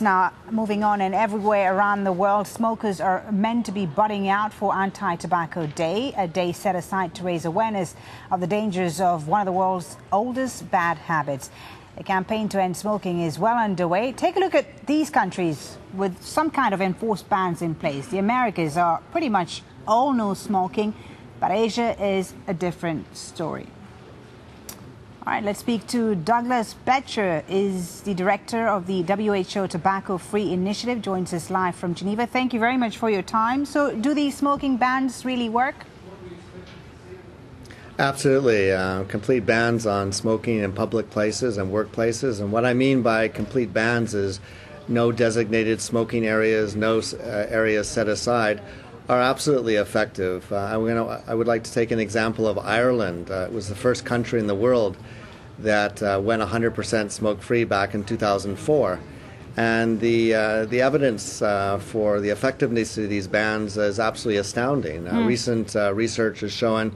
now. Moving on, and everywhere around the world, smokers are meant to be budding out for Anti-Tobacco Day, a day set aside to raise awareness of the dangers of one of the world's oldest bad habits. The campaign to end smoking is well underway. Take a look at these countries with some kind of enforced bans in place. The Americas are pretty much all no smoking, but Asia is a different story. All right, let's speak to Douglas Bettcher, is the director of the WHO Tobacco Free Initiative, joins us live from Geneva. Thank you very much for your time. So do these smoking bans really work? Absolutely. Complete bans on smoking in public places and workplaces. And what I mean by complete bans is no designated smoking areas, no areas set aside, are absolutely effective. I would like to take an example of Ireland. It was the first country in the world that went 100% smoke-free back in 2004. And the evidence for the effectiveness of these bans is absolutely astounding. Recent research has shown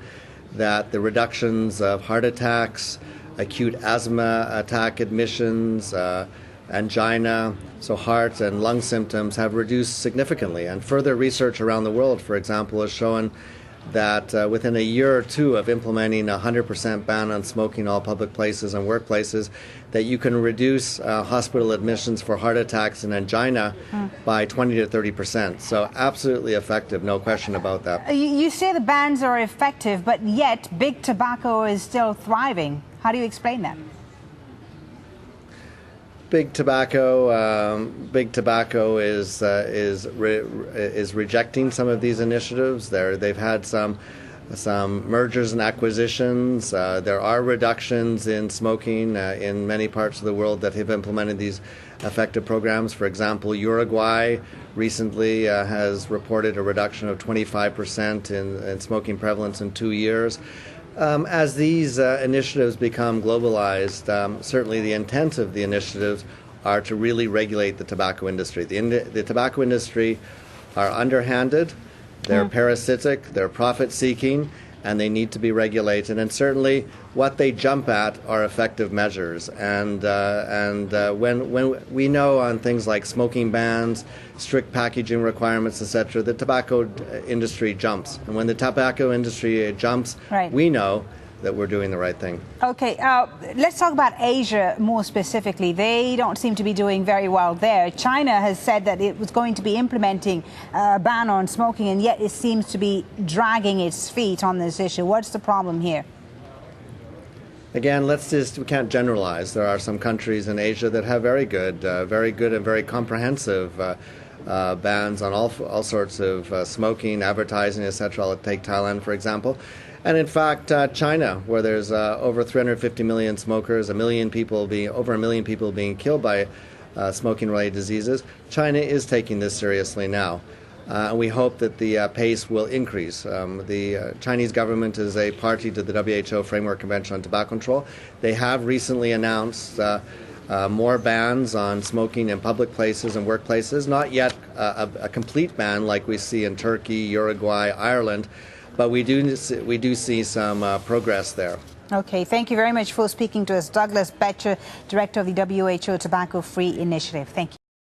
that the reductions of heart attacks, acute asthma attack admissions, angina, so heart and lung symptoms have reduced significantly. And further research around the world, for example, has shown that within a year or two of implementing a 100% ban on smoking in all public places and workplaces, that you can reduce hospital admissions for heart attacks and angina by 20 to 30%. So absolutely effective, no question about that. You say the bans are effective, but yet big tobacco is still thriving. How do you explain that? Big tobacco is rejecting some of these initiatives. They've had some mergers and acquisitions. There are reductions in smoking in many parts of the world that have implemented these effective programs. For example, Uruguay recently has reported a reduction of 25% in smoking prevalence in 2 years. As these initiatives become globalized, certainly the intent of the initiatives are to really regulate the tobacco industry. The tobacco industry are underhanded, they're parasitic, they're profit-seeking, and they need to be regulated. And certainly what they jump at are effective measures. And when we know on things like smoking bans, strict packaging requirements, etc., the tobacco industry jumps. And when the tobacco industry jumps, we know that we're doing the right thing. Okay, let's talk about Asia more specifically. They don't seem to be doing very well there. China has said that it was going to be implementing a ban on smoking, and yet it seems to be dragging its feet on this issue. What's the problem here? Again, we can't generalize. There are some countries in Asia that have very good and very comprehensive bans on all sorts of smoking, advertising, etc. I'll take Thailand, for example. And in fact, China, where there's over 350 million smokers, over a million people being killed by smoking-related diseases, China is taking this seriously now. And we hope that the pace will increase. The Chinese government is a party to the WHO Framework Convention on Tobacco Control. They have recently announced more bans on smoking in public places and workplaces. Not yet a complete ban like we see in Turkey, Uruguay, Ireland, but we do see some progress there. Okay, thank you very much for speaking to us. Douglas Bettcher, director of the WHO Tobacco Free Initiative. Thank you.